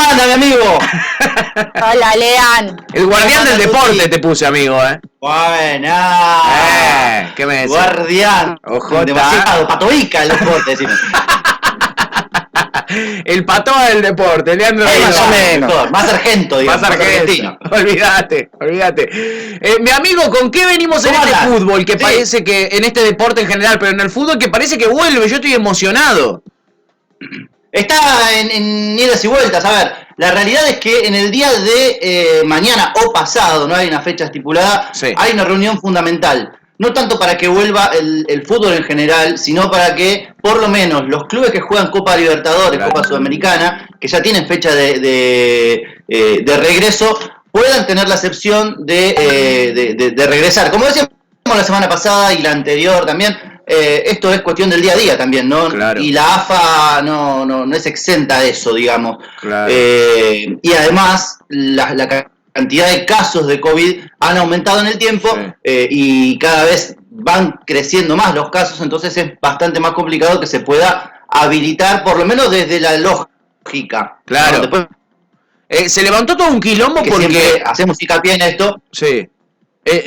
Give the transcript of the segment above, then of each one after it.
¿Cómo anda, mi amigo? Hola, Lean. El guardián del deporte te puse, amigo, Buena. ¿Qué me decís? Guardián. Ojota. Demasiado. Patoica el deporte, decime. El patoa del deporte, Leandro. Más o menos. Más sargento, digamos. Más argentino. Olvídate. Mi amigo, ¿con qué venimos en este fútbol? Que parece que, en este deporte en general, pero en el fútbol que parece que vuelve. Yo estoy emocionado. Está en idas y vueltas. A ver, la realidad es que en el día de mañana o pasado, no hay una fecha estipulada, hay una reunión fundamental. No tanto para que vuelva el fútbol en general, sino para que por lo menos los clubes que juegan Copa Libertadores, Copa Sudamericana, que ya tienen fecha de regreso, puedan tener la excepción de regresar. Como decíamos la semana pasada y la anterior también, esto es cuestión del día a día también, ¿no? Claro. Y la AFA no es exenta de eso, digamos. Claro. Y además, la cantidad de casos de COVID han aumentado en el tiempo, y cada vez van creciendo más los casos, entonces es bastante más complicado que se pueda habilitar, por lo menos desde la lógica. Claro. ¿No? Después, se levantó todo un quilombo porque hacemos hincapié en esto. Sí.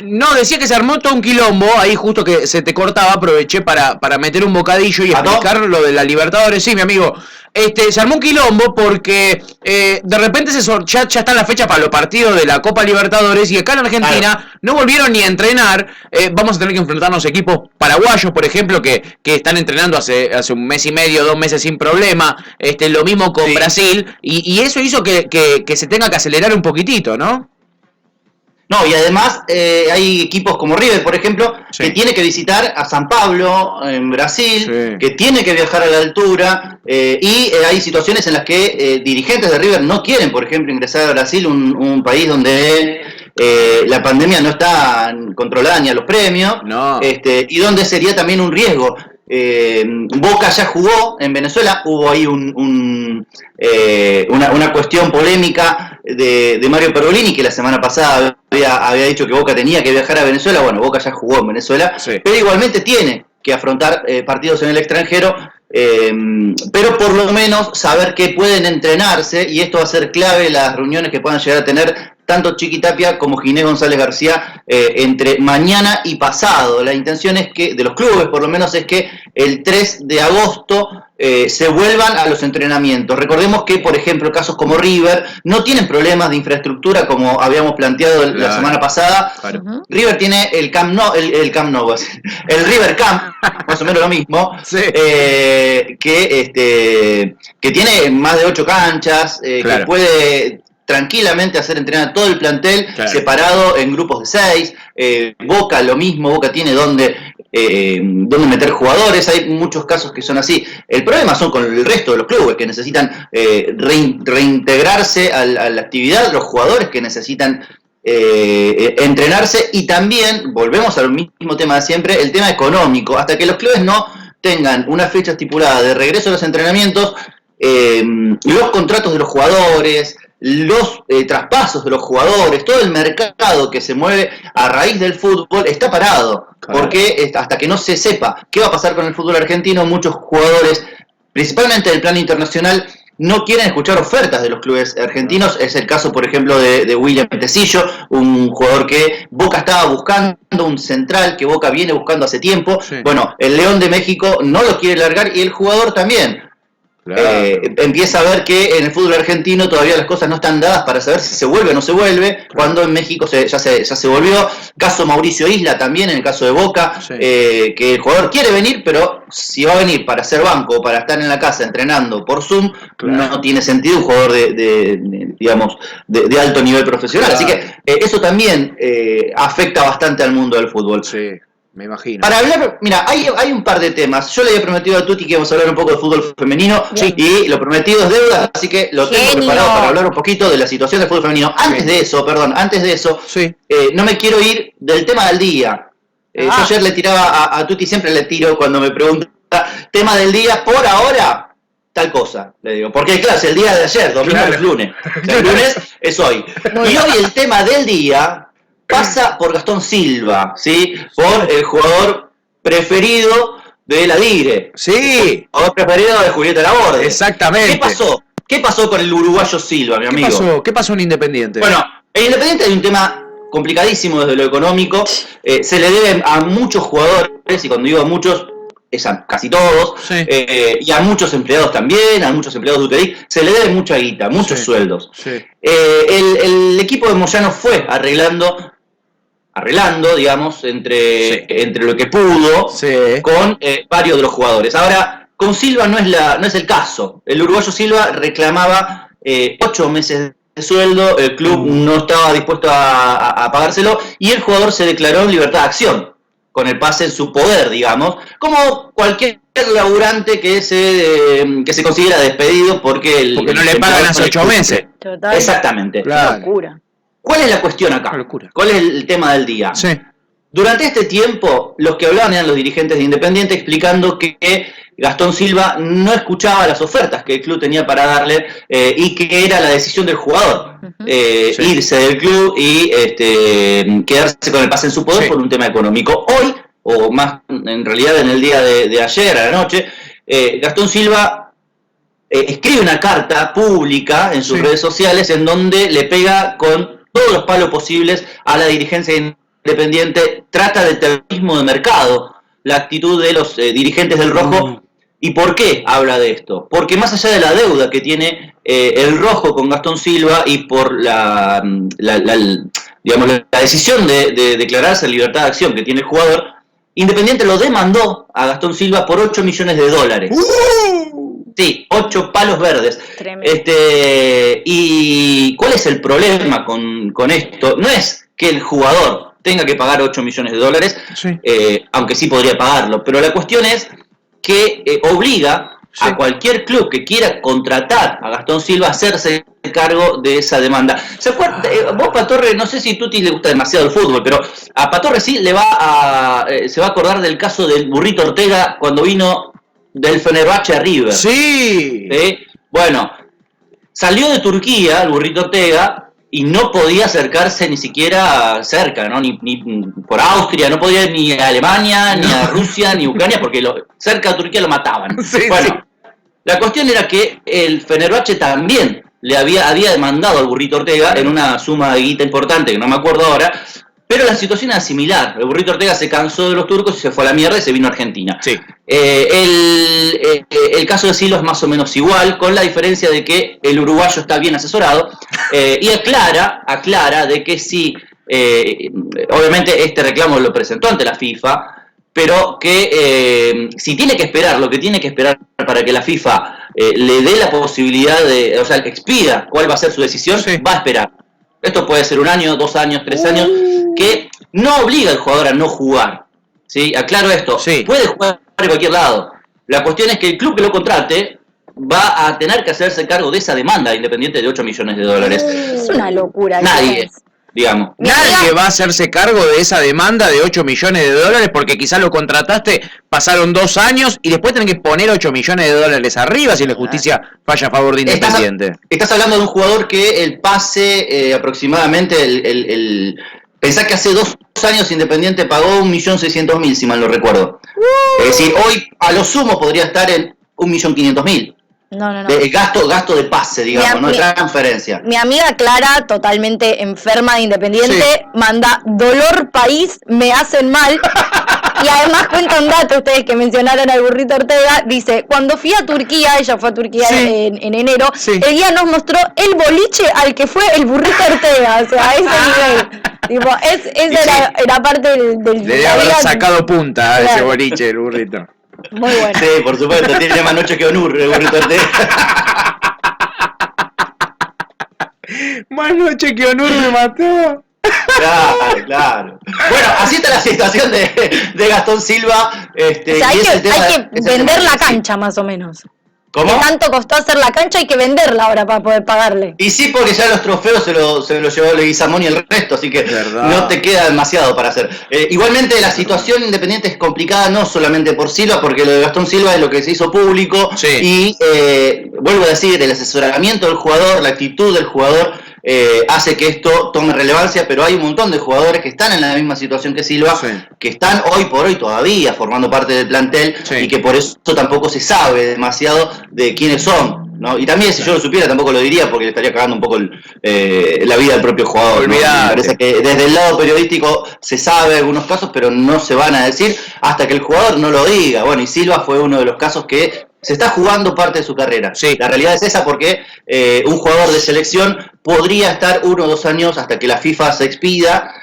No, decía que se armó todo un quilombo, ahí justo que se te cortaba, aproveché para meter un bocadillo y explicar lo de la Libertadores. Sí, mi amigo, se armó un quilombo porque de repente ya están las fechas para los partidos de la Copa Libertadores y acá en Argentina no volvieron ni a entrenar. Vamos a tener que enfrentarnos a equipos paraguayos, por ejemplo, que están entrenando hace un mes y medio, 2 meses sin problema. Lo mismo con Brasil, y eso hizo que se tenga que acelerar un poquitito, ¿no? No, y además hay equipos como River, por ejemplo, que tiene que visitar a San Pablo en Brasil, que tiene que viajar a la altura, y hay situaciones en las que dirigentes de River no quieren, por ejemplo, ingresar a Brasil, un país donde la pandemia no está controlada ni a los premios, y donde sería también un riesgo. Boca ya jugó en Venezuela, hubo ahí una cuestión polémica de Mario Pergolini, que la semana pasada había dicho que Boca tenía que viajar a Venezuela. Bueno, Boca ya jugó en Venezuela, pero igualmente tiene que afrontar partidos en el extranjero, pero por lo menos saber que pueden entrenarse, y esto va a ser clave las reuniones que puedan llegar a tener tanto Chiqui Tapia como Ginés González García entre mañana y pasado. La intención es que, de los clubes por lo menos, es que el 3 de agosto se vuelvan a los entrenamientos. Recordemos que, por ejemplo, casos como River no tienen problemas de infraestructura como habíamos planteado la semana pasada. River tiene el Camp Nou, el River Camp, más o menos lo mismo, que tiene más de 8 canchas, que puede tranquilamente hacer entrenar todo el plantel separado en grupos de 6. Boca lo mismo, Boca tiene donde meter jugadores. Hay muchos casos que son así. El problema son con el resto de los clubes que necesitan reintegrarse a la actividad, los jugadores que necesitan entrenarse, y también, volvemos al mismo tema de siempre, el tema económico. Hasta que los clubes no tengan una fecha estipulada de regreso a los entrenamientos, los contratos de los jugadores, los traspasos de los jugadores, todo el mercado que se mueve a raíz del fútbol está parado, porque hasta que no se sepa qué va a pasar con el fútbol argentino, muchos jugadores, principalmente del plano internacional, no quieren escuchar ofertas de los clubes argentinos. Es el caso, por ejemplo, de William Tecillo, un jugador que Boca estaba buscando, un central que Boca viene buscando hace tiempo. Bueno, el León de México no lo quiere largar, y el jugador también. Empieza a ver que en el fútbol argentino todavía las cosas no están dadas para saber si se vuelve o no se vuelve, cuando en México ya se volvió. Caso Mauricio Isla también, en el caso de Boca, que el jugador quiere venir, pero si va a venir para hacer banco o para estar en la casa entrenando por Zoom, no tiene sentido un jugador de alto nivel profesional. Así que eso también afecta bastante al mundo del fútbol. Me imagino. Para hablar, mira, hay un par de temas. Yo le había prometido a Tuti que íbamos a hablar un poco de fútbol femenino, y lo prometido es deuda, así que lo tengo preparado para hablar un poquito de la situación del fútbol femenino. Antes de eso, no me quiero ir del tema del día. Yo ayer le tiraba a Tuti, siempre le tiro cuando me pregunta, tema del día, por ahora, tal cosa, le digo. Porque claro, es el día de ayer, domingo es lunes. El lunes es hoy. Y hoy el tema del día pasa por Gastón Silva, ¿sí? Por el jugador preferido de la Dire. Sí. El jugador preferido de Julieta Laborde. Exactamente. ¿Qué pasó? ¿Qué pasó con el uruguayo Silva, mi amigo? ¿Qué pasó en Independiente? Bueno, en Independiente hay un tema complicadísimo desde lo económico. Se le deben a muchos jugadores, y cuando digo a muchos, es a casi todos, sí. Y a muchos empleados también, a muchos empleados de UTEDIC, se le debe mucha guita, muchos sueldos. Sí. El equipo de Moyano fue arreglando, digamos, entre lo que pudo, con varios de los jugadores. Ahora, con Silva no es el caso. El uruguayo Silva reclamaba 8 meses de sueldo, el club no estaba dispuesto a pagárselo, y el jugador se declaró en libertad de acción, con el pase en su poder, digamos, como cualquier laburante que se considera despedido porque no le pagan hace 8 meses. Total. Exactamente. Claro. Locura. ¿Cuál es la cuestión acá? Locura. ¿Cuál es el tema del día? Sí. Durante este tiempo, los que hablaban eran los dirigentes de Independiente, explicando que Gastón Silva no escuchaba las ofertas que el club tenía para darle, y que era la decisión del jugador irse del club y quedarse con el pase en su poder por un tema económico. Hoy, o más en realidad en el día de ayer a la noche, Gastón Silva escribe una carta pública en sus redes sociales en donde le pega con todos los palos posibles a la dirigencia Independiente, trata de terrorismo de mercado la actitud de los dirigentes del Rojo. ¿Y por qué habla de esto? Porque más allá de la deuda que tiene el Rojo con Gastón Silva y por la decisión de declararse en libertad de acción que tiene el jugador, Independiente lo demandó a Gastón Silva por $8 millones. Sí, 8 palos verdes. ¿Y cuál es el problema con esto? No es que el jugador tenga que pagar $8 millones, aunque sí podría pagarlo, pero la cuestión es que obliga a cualquier club que quiera contratar a Gastón Silva a hacerse cargo de esa demanda. ¿Se acuerda? Vos, Patorre, no sé si a Tuti le gusta demasiado el fútbol, pero a Patorre sí se va a acordar del caso del Burrito Ortega cuando vino del Fenerbahce a River. Sí. Bueno, salió de Turquía el Burrito Ortega y no podía acercarse ni siquiera cerca, ¿no? Ni por Austria, no podía ir ni a Alemania, ni a Rusia, ni a Ucrania, porque cerca de Turquía lo mataban. La cuestión era que el Fenerbahce también le había demandado al Burrito Ortega en una suma de guita importante, que no me acuerdo ahora, pero la situación era similar. El Burrito Ortega se cansó de los turcos y se fue a la mierda y se vino a Argentina. El caso de Silva es más o menos igual, con la diferencia de que el uruguayo está bien asesorado y aclara de que sí, obviamente este reclamo lo presentó ante la FIFA, pero que si tiene que esperar lo que tiene que esperar para que la FIFA le dé la posibilidad que expida cuál va a ser su decisión, va a esperar. Esto puede ser 1 año, 2 años, 3 años, que no obliga al jugador a no jugar. ¿Sí? Aclaro esto, puede jugar de cualquier lado. La cuestión es que el club que lo contrate va a tener que hacerse cargo de esa demanda Independiente de $8 millones. Es una locura. Nadie, digamos. Nadie va a hacerse cargo de esa demanda de $8 millones porque quizás lo contrataste, pasaron 2 años y después tenés que poner $8 millones arriba si la justicia falla a favor de Independiente. Estás hablando de un jugador que el pase aproximadamente pensá que hace 2 años Independiente pagó 1.600.000, si mal no recuerdo. Es decir, hoy a lo sumo podría estar en 1.500.000. No. El gasto de pase, digamos, no de transferencia. Mi amiga Clara, totalmente enferma de Independiente, manda dolor país, me hacen mal. Y además cuenta un dato, ustedes que mencionaron al Burrito Ortega, dice, cuando fui a Turquía, ella fue a Turquía en enero, el guía nos mostró el boliche al que fue el Burrito Ortega, o sea, a ese nivel. Tipo, esa era parte del debe haber sacado punta a ese boliche, el Burrito. Muy bueno. Sí, por supuesto, tiene más noche que Onur, el Burrito Ortega. Más noche que Onur me mató. Claro. Bueno, así está la situación de Gastón Silva. O sea, hay que vender la cancha, más o menos. ¿Cómo? ¿Qué tanto costó hacer la cancha? Hay que venderla ahora para poder pagarle. Y sí, porque ya los trofeos se los llevó Leguizamón y el resto, así que no te queda demasiado para hacer. Igualmente la situación Independiente es complicada, no solamente por Silva, porque lo de Gastón Silva es lo que se hizo público. Y vuelvo a decir, el asesoramiento del jugador, la actitud del jugador hace que esto tome relevancia, pero hay un montón de jugadores que están en la misma situación que Silva, que están hoy por hoy todavía formando parte del plantel, y que por eso tampoco se sabe demasiado de quiénes son, ¿no? Y también si yo lo supiera tampoco lo diría, porque le estaría cagando un poco la vida del propio jugador, ¿no? Me parece que desde el lado periodístico se sabe algunos casos, pero no se van a decir hasta que el jugador no lo diga. Bueno, y Silva fue uno de los casos que se está jugando parte de su carrera. La realidad es esa, porque un jugador de selección podría estar 1 o 2 años hasta que la FIFA se expida,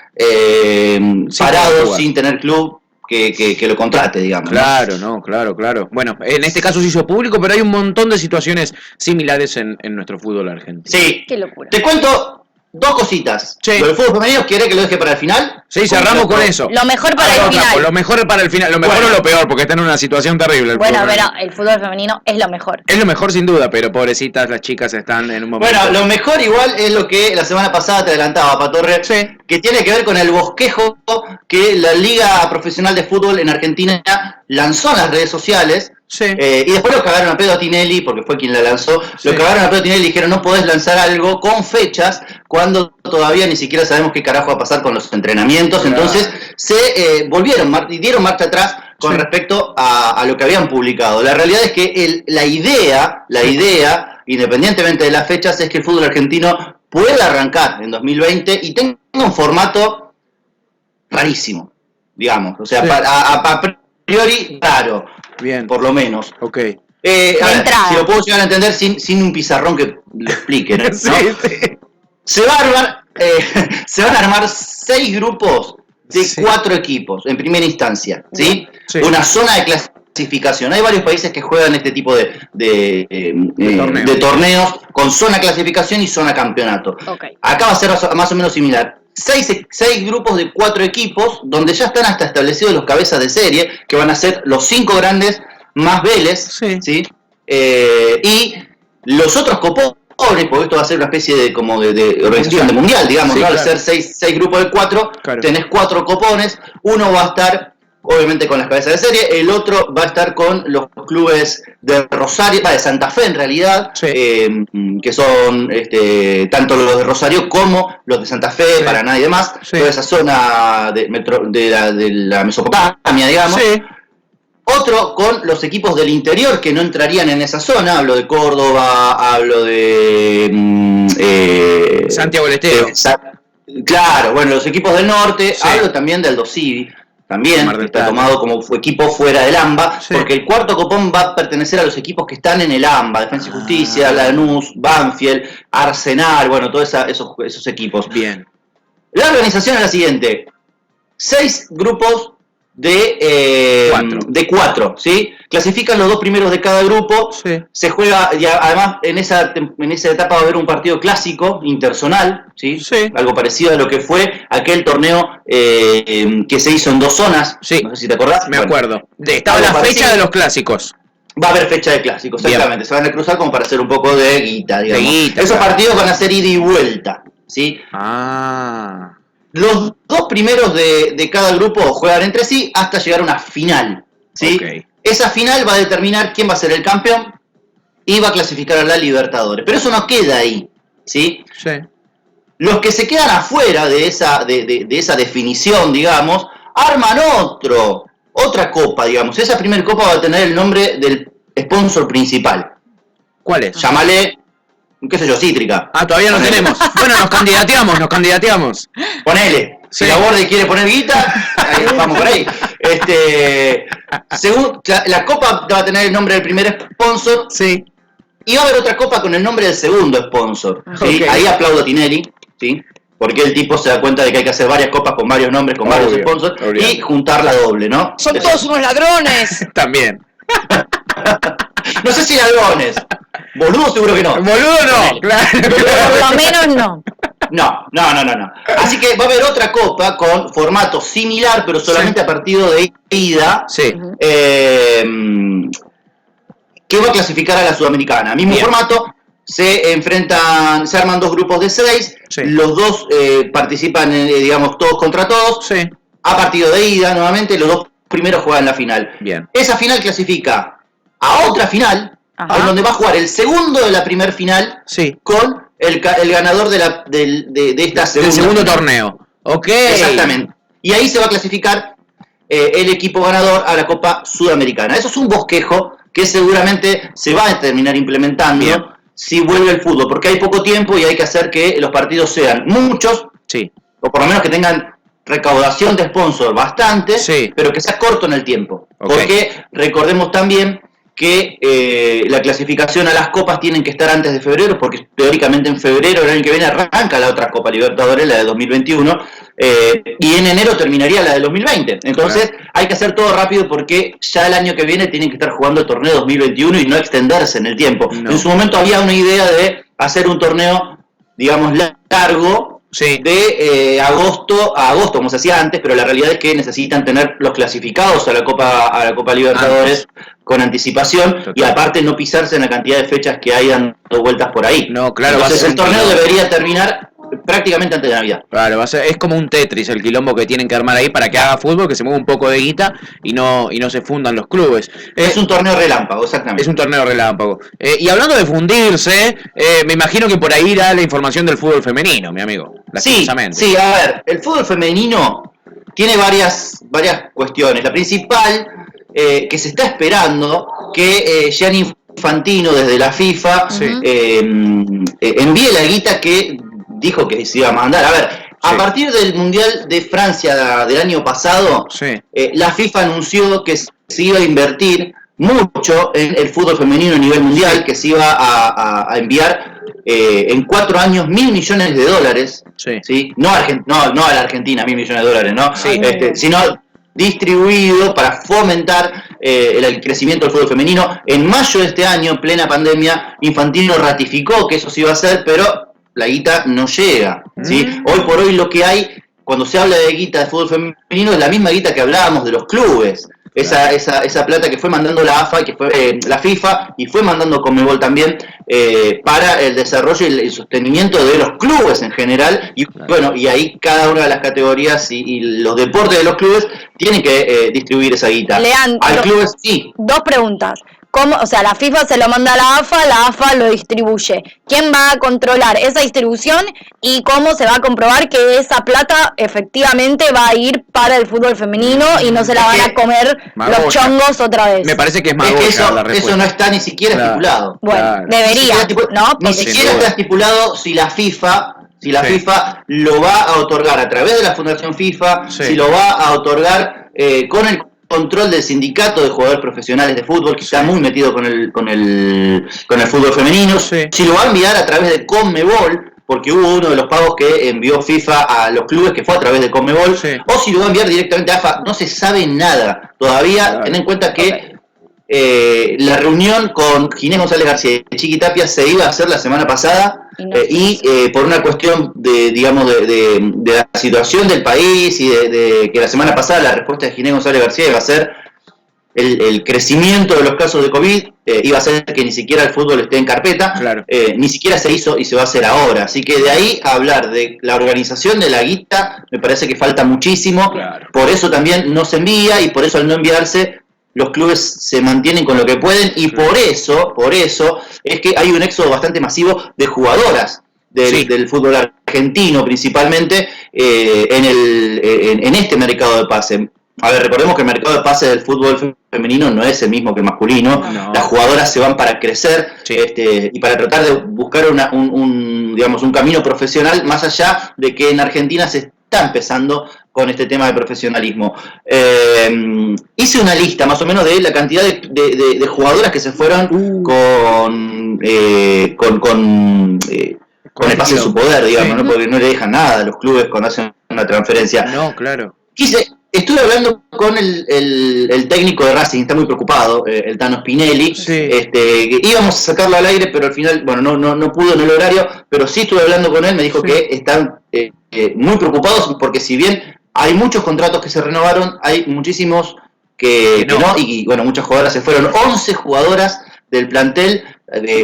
parado, sin tener club que lo contrate, digamos. Claro, ¿no? Claro. Bueno, en este caso se hizo público, pero hay un montón de situaciones similares en nuestro fútbol argentino. Sí. Qué locura. Te cuento 2 cositas. Lo del fútbol femenino, ¿quiere que lo deje para el final? Sí, cerramos con eso. Lo mejor para el final. Lo mejor para el final. Lo mejor o lo peor, porque está en una situación terrible. Bueno, el fútbol femenino es lo mejor. Es lo mejor sin duda, pero pobrecitas, las chicas están en un momento... Bueno, lo mejor igual es lo que la semana pasada te adelantaba, Patorre, que tiene que ver con el bosquejo que la Liga Profesional de Fútbol en Argentina lanzó en las redes sociales. Y después lo cagaron a pedo a Tinelli, porque fue quien la lanzó. Lo cagaron a pedo a Tinelli y dijeron: no podés lanzar algo con fechas cuando todavía ni siquiera sabemos qué carajo va a pasar con los entrenamientos. Entonces se volvieron y dieron marcha atrás con respecto a lo que habían publicado. La realidad es que la idea, independientemente de las fechas, es que el fútbol argentino pueda arrancar en 2020 y tenga un formato rarísimo, digamos. O sea, a priori raro. Bien. Por lo menos. Ok. A ver, si lo puedo llegar a entender sin un pizarrón que lo explique, ¿no? Se van a armar 6 grupos de 4 equipos en primera instancia, ¿sí? Una zona de clasificación. Hay varios países que juegan este tipo de torneos con zona clasificación y zona campeonato. Acá va a ser más o menos similar. 6 grupos de 4 equipos, donde ya están hasta establecidos los cabezas de serie, que van a ser los 5 grandes más Vélez, ¿sí? Y los otros copones, porque esto va a ser una especie de organización de mundial, digamos, ¿no? Al ser 6 grupos de 4, tenés 4 copones, uno va a estar obviamente con las cabezas de serie, el otro va a estar con los clubes de Rosario, de Santa Fe en realidad, que son tanto los de Rosario como los de Santa Fe, Paraná y demás, toda esa zona de la Mesopotamia, digamos. Otro con los equipos del interior que no entrarían en esa zona, hablo de Córdoba, hablo de Santiago del Estero. Claro, bueno, los equipos del norte, hablo también del Dosivi. También está tomado como equipo fuera del AMBA, porque el cuarto copón va a pertenecer a los equipos que están en el AMBA, Defensa y Justicia, Lanús, Banfield, Arsenal, bueno, todos esos equipos. Bien. La organización es la siguiente: 6 grupos de 4, ¿sí? Clasifican los 2 primeros de cada grupo, se juega, y además en esa etapa va a haber un partido clásico, interzonal, ¿sí? Algo parecido a lo que fue aquel torneo que se hizo en 2 zonas, no sé si te acordás. Me acuerdo. Estaba la fecha de los clásicos. Va a haber fecha de clásicos, exactamente. Se van a cruzar como para hacer un poco de guita, digamos. Esos partidos van a ser ida y vuelta, ¿sí? Los 2 primeros de cada grupo juegan entre sí hasta llegar a una final, ¿sí? Esa final va a determinar quién va a ser el campeón y va a clasificar a la Libertadores. Pero eso no queda ahí, ¿sí? Los que se quedan afuera de esa definición, digamos, arman otra copa, digamos. Esa primera copa va a tener el nombre del sponsor principal. ¿Cuál es? Llámale, qué sé yo, Cítrica. Todavía no tenemos. Bueno, nos candidateamos. Ponele. Si la Borde quiere poner guita, vamos por ahí. Según la copa va a tener el nombre del primer sponsor. Y va a haber otra copa con el nombre del segundo sponsor. ¿Sí? Ahí aplaudo a Tinelli, ¿sí? Porque el tipo se da cuenta de que hay que hacer varias copas con varios nombres, con varios sponsors, y juntarla doble, ¿no? Son todos unos ladrones. También. No sé si ladrones. Boludo seguro que no. Boludo no, claro. Por lo menos no. No. Así que va a haber otra copa con formato similar, pero solamente a partido de ida. Que va a clasificar a la Sudamericana. Mismo formato, se arman 2 grupos de 6, los 2 participan, digamos, todos contra todos, a partido de ida nuevamente, los 2 primeros juegan la final. Esa final clasifica a otra final, en donde va a jugar el segundo de la primer final con el ganador de esta del segundo torneo. Ok. Exactamente. Y ahí se va a clasificar el equipo ganador a la Copa Sudamericana. Eso es un bosquejo que seguramente se va a terminar implementando. Bien. Si vuelve el fútbol, porque hay poco tiempo y hay que hacer que los partidos sean muchos, sí, o por lo menos que tengan recaudación de sponsor bastante, sí, pero que sea corto en el tiempo. Okay. Porque recordemos también que la clasificación a las copas tienen que estar antes de febrero, porque teóricamente en febrero del año que viene arranca la otra Copa Libertadores, la de 2021, y en enero terminaría la de 2020. Entonces hay que hacer todo rápido porque ya el año que viene tienen que estar jugando el torneo 2021 y no extenderse en el tiempo. No. En su momento había una idea de hacer un torneo, digamos, largo, sí, de agosto a agosto, como se hacía antes, pero la realidad es que necesitan tener los clasificados a la Copa Libertadores con anticipación. Total. Y aparte no pisarse en la cantidad de fechas que hay dando vueltas por ahí. No, claro. Entonces el torneo debería terminar prácticamente antes de Navidad. Claro, es como un Tetris el quilombo que tienen que armar ahí para que haga fútbol, que se mueva un poco de guita y no se fundan los clubes. Es un torneo relámpago, exactamente. Es un torneo relámpago. Y hablando de fundirse, me imagino que por ahí irá la información del fútbol femenino, mi amigo. Sí, a ver, el fútbol femenino tiene varias cuestiones. La principal, que se está esperando que Gianni Infantino desde la FIFA envíe la guita que dijo que se iba a mandar. A ver, a partir del Mundial de Francia del año pasado, la FIFA anunció que se iba a invertir mucho en el fútbol femenino a nivel mundial, que se iba a enviar en 4 años $1.000 millones. ¿Sí? No a la Argentina, $1.000 millones, ¿no? Sino distribuido para fomentar el crecimiento del fútbol femenino. En mayo de este año, en plena pandemia, Infantino ratificó que eso se iba a hacer, pero la guita no llega, ¿sí? Hoy por hoy lo que hay, cuando se habla de guita de fútbol femenino, es la misma guita que hablábamos de los clubes. Esa plata que fue mandando la AFA, que fue la FIFA, y fue mandando Conmebol también, para el desarrollo y el sostenimiento de los clubes en general. Y bueno, y ahí cada una de las categorías y los deportes de los clubes tienen que distribuir esa guita. Al club sí. Dos preguntas. ¿Cómo? O sea, la FIFA se lo manda a la AFA lo distribuye. ¿Quién va a controlar esa distribución y cómo se va a comprobar que esa plata efectivamente va a ir para el fútbol femenino y no se la van a comer los chongos otra vez? Me parece que es magolla la respuesta. Eso no está ni siquiera estipulado. Bueno, debería, ¿no? Ni siquiera está estipulado si la FIFA lo va a otorgar a través de la Fundación FIFA, si lo va a otorgar con el control del sindicato de jugadores profesionales de fútbol, que está muy metido con el fútbol femenino, si lo va a enviar a través de Conmebol, porque hubo uno de los pagos que envió FIFA a los clubes que fue a través de Conmebol, o si lo va a enviar directamente a AFA. No se sabe nada todavía. Ten en cuenta que la reunión con Ginés González García y Chiqui Tapia se iba a hacer la semana pasada, y por una cuestión de la situación del país y de que la semana pasada la respuesta de Ginés González García iba a ser el crecimiento de los casos de COVID, iba a ser que ni siquiera el fútbol esté en carpeta, ni siquiera se hizo y se va a hacer ahora. Así que de ahí a hablar de la organización de la guita me parece que falta muchísimo. Por eso también no se envía, y por eso al no enviarse los clubes se mantienen con lo que pueden, y por eso es que hay un éxodo bastante masivo de jugadoras del fútbol argentino, principalmente en este mercado de pase. A ver, recordemos que el mercado de pase del fútbol femenino no es el mismo que el masculino. Las jugadoras se van para crecer y para tratar de buscar un camino profesional, más allá de que en Argentina se está empezando con este tema de profesionalismo. Hice una lista más o menos de la cantidad de jugadoras que se fueron con el pase de su poder, digamos, ¿no? Porque no le dejan nada a los clubes cuando hacen una transferencia. No, claro. Estuve hablando con el técnico de Racing, está muy preocupado, el Tano Spinelli. Íbamos a sacarlo al aire, pero al final, bueno, no pudo en el horario, pero sí estuve hablando con él, me dijo que están muy preocupados, porque si bien hay muchos contratos que se renovaron, hay muchísimos que no, y bueno, muchas jugadoras se fueron. 11 jugadoras del plantel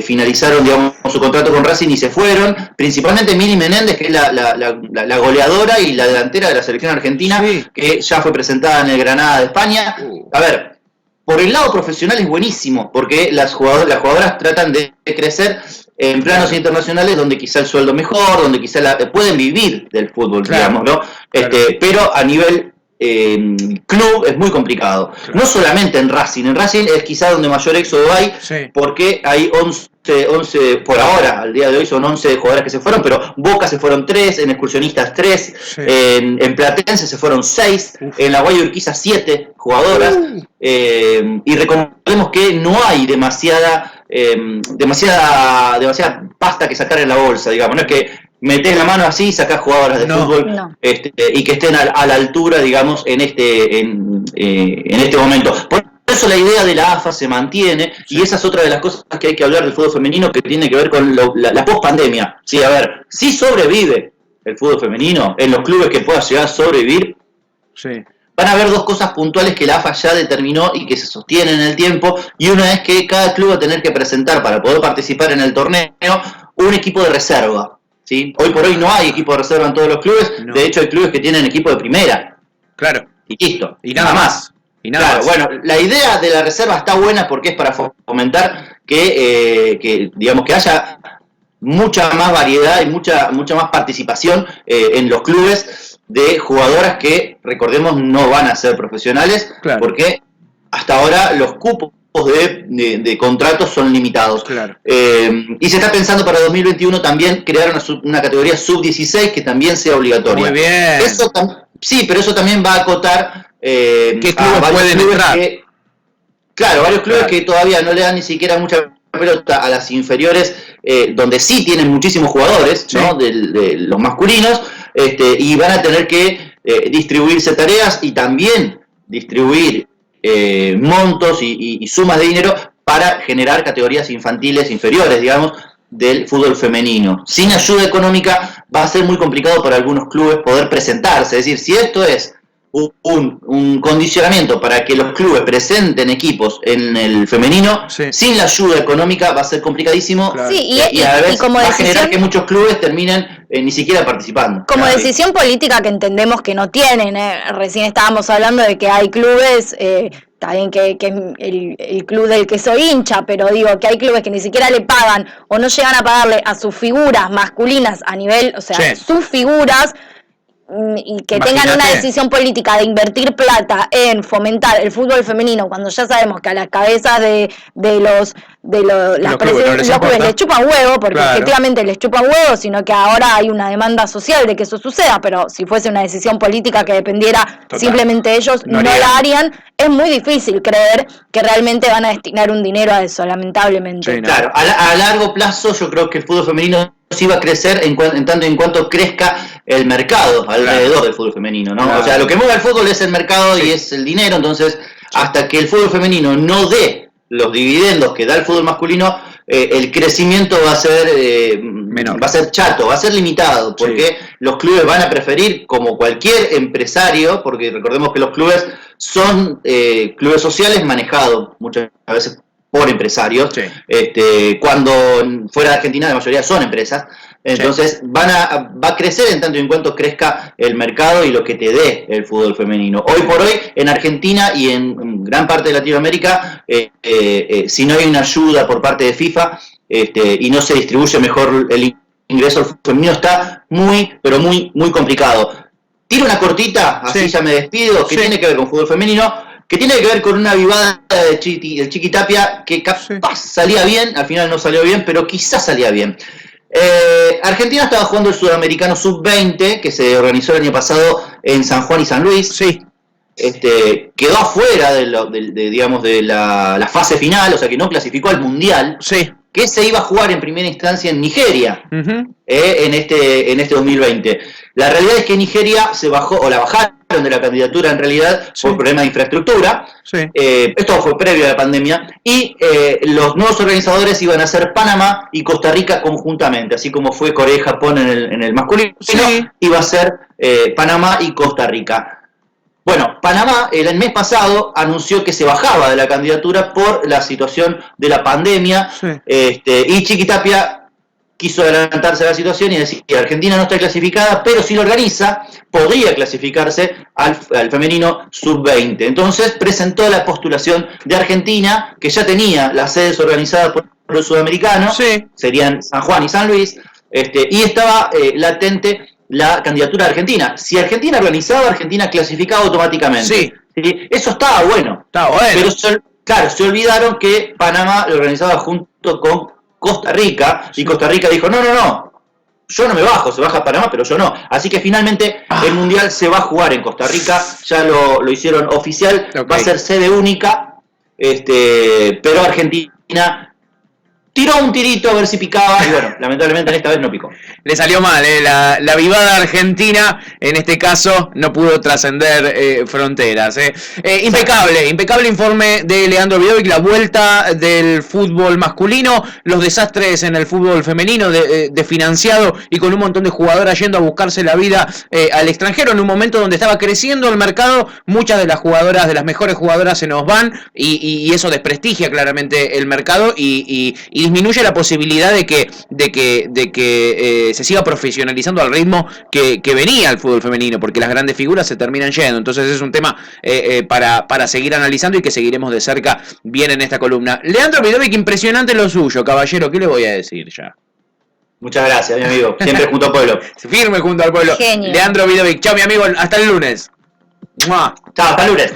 finalizaron, digamos, su contrato con Racing y se fueron, principalmente Mili Menéndez, que es la goleadora y la delantera de la selección argentina, que ya fue presentada en el Granada de España. A ver, por el lado profesional es buenísimo, porque las jugadoras tratan de crecer en planos internacionales donde quizá el sueldo mejor, donde quizá pueden vivir del fútbol, digamos, ¿no? Pero a nivel club es muy complicado. No solamente en Racing es quizá donde mayor éxodo hay, porque hay 11, por ahora, al día de hoy son 11 jugadoras que se fueron, pero Boca se fueron 3, en Excursionistas 3, en Platense se fueron 6, en la Guaya Urquiza 7 jugadoras, y recordemos que no hay demasiada pasta que sacar en la bolsa, digamos, no es que metés la mano así y sacás jugadoras de fútbol y que estén a la altura, digamos, en este momento. Por eso la idea de la AFA se mantiene, y esa es otra de las cosas que hay que hablar del fútbol femenino, que tiene que ver con la post-pandemia. Sí, a ver, si sobrevive el fútbol femenino en los clubes que pueda llegar a sobrevivir, van a haber dos cosas puntuales que la AFA ya determinó y que se sostienen en el tiempo, y una es que cada club va a tener que presentar, para poder participar en el torneo, un equipo de reserva. ¿Sí? Hoy por hoy no hay equipo de reserva en todos los clubes, de hecho hay clubes que tienen equipo de primera. Claro. Y listo. Y nada más. Bueno, la idea de la reserva está buena porque es para fomentar que digamos que haya mucha más variedad y mucha más participación en los clubes de jugadoras que, recordemos, no van a ser profesionales, porque hasta ahora los cupos de contratos son limitados. Y se está pensando para 2021 también crear una categoría sub-16 que también sea obligatoria. Muy bien. Pero eso también va a acotar ¿qué clubes pueden entrar? Varios clubes que todavía no le dan ni siquiera mucha pelota a las inferiores, donde sí tienen muchísimos jugadores, ¿no? de los masculinos, y van a tener que distribuirse tareas y también distribuir montos y sumas de dinero para generar categorías infantiles inferiores, digamos, del fútbol femenino. Sin ayuda económica va a ser muy complicado para algunos clubes poder presentarse. Es decir, si esto es un condicionamiento para que los clubes presenten equipos en el femenino, sin la ayuda económica va a ser complicadísimo, y a la vez como va a generar que muchos clubes terminen ni siquiera participando. Como decisión política que entendemos que no tienen, recién estábamos hablando de que hay clubes, está bien que es el club del que soy hincha, pero digo que hay clubes que ni siquiera le pagan o no llegan a pagarle a sus figuras masculinas a nivel, o sea, sus figuras, y que tengan una decisión política de invertir plata en fomentar el fútbol femenino, cuando ya sabemos que a las cabezas de los clubes les chupan huevo, porque efectivamente les chupan huevo, sino que ahora hay una demanda social de que eso suceda, pero si fuese una decisión política que dependiera simplemente de ellos, no la harían. Es muy difícil creer que realmente van a destinar un dinero a eso, lamentablemente. Claro, a largo plazo yo creo que el fútbol femenino sí va a crecer en tanto en cuanto crezca el mercado alrededor del fútbol femenino, ¿no? O sea, lo que mueve al fútbol es el mercado y es el dinero, entonces hasta que el fútbol femenino no dé los dividendos que da el fútbol masculino, el crecimiento va a ser menor, va a ser chato, va a ser limitado, porque los clubes van a preferir, como cualquier empresario, porque recordemos que los clubes son clubes sociales manejados muchas veces por empresarios, cuando fuera de Argentina la mayoría son empresas, entonces va a crecer en tanto y en cuanto crezca el mercado y lo que te dé el fútbol femenino. Hoy por hoy en Argentina y en gran parte de Latinoamérica, si no hay una ayuda por parte de FIFA y no se distribuye mejor el ingreso al fútbol femenino, está muy, pero muy, muy complicado. Tiro una cortita, así ya me despido, que tiene que ver con fútbol femenino, que tiene que ver con una vivada del Chiqui Tapia, que capaz salía bien, al final no salió bien, pero quizás salía bien. Argentina estaba jugando el Sudamericano Sub-20, que se organizó el año pasado en San Juan y San Luis. Quedó afuera de la fase final, o sea que no clasificó al Mundial, que se iba a jugar en primera instancia en Nigeria, en este 2020. La realidad es que Nigeria se bajó, o la bajaron de la candidatura en realidad, por problemas de infraestructura. Esto fue previo a la pandemia, y los nuevos organizadores iban a ser Panamá y Costa Rica conjuntamente, así como fue Corea y Japón en el masculino, iba a ser Panamá y Costa Rica. Bueno, Panamá el mes pasado anunció que se bajaba de la candidatura por la situación de la pandemia, y Chiqui Tapia quiso adelantarse a la situación y decir que Argentina no está clasificada, pero si lo organiza, podría clasificarse al femenino sub-20. Entonces presentó la postulación de Argentina, que ya tenía las sedes organizadas por los sudamericanos, sí, serían San Juan y San Luis, y estaba latente la candidatura de Argentina. Si Argentina organizaba, Argentina clasificaba automáticamente. Sí. ¿Sí? Eso estaba bueno. Estaba bueno. Pero claro, se olvidaron que Panamá lo organizaba junto con Costa Rica, y Costa Rica dijo, no, yo no me bajo, se baja Panamá, pero yo no. Así que finalmente el Mundial se va a jugar en Costa Rica, ya lo hicieron oficial, va a ser sede única, pero Argentina tiró un tirito a ver si picaba, y bueno, lamentablemente esta vez no picó. Le salió mal, la vivada argentina, en este caso, no pudo trascender fronteras. Impecable informe de Leandro Vidovic, la vuelta del fútbol masculino, los desastres en el fútbol femenino, desfinanciado y con un montón de jugadoras yendo a buscarse la vida al extranjero, en un momento donde estaba creciendo el mercado, muchas de las jugadoras, de las mejores jugadoras se nos van, y eso desprestigia claramente el mercado y disminuye la posibilidad de que se siga profesionalizando al ritmo que venía el fútbol femenino, porque las grandes figuras se terminan yendo. Entonces es un tema para seguir analizando y que seguiremos de cerca bien en esta columna. Leandro Vidovic, impresionante lo suyo, caballero, ¿qué le voy a decir ya? Muchas gracias, mi amigo, siempre junto al pueblo. Firme junto al pueblo. Genio. Leandro Vidovic, chao mi amigo, hasta el lunes. Chao, hasta el lunes.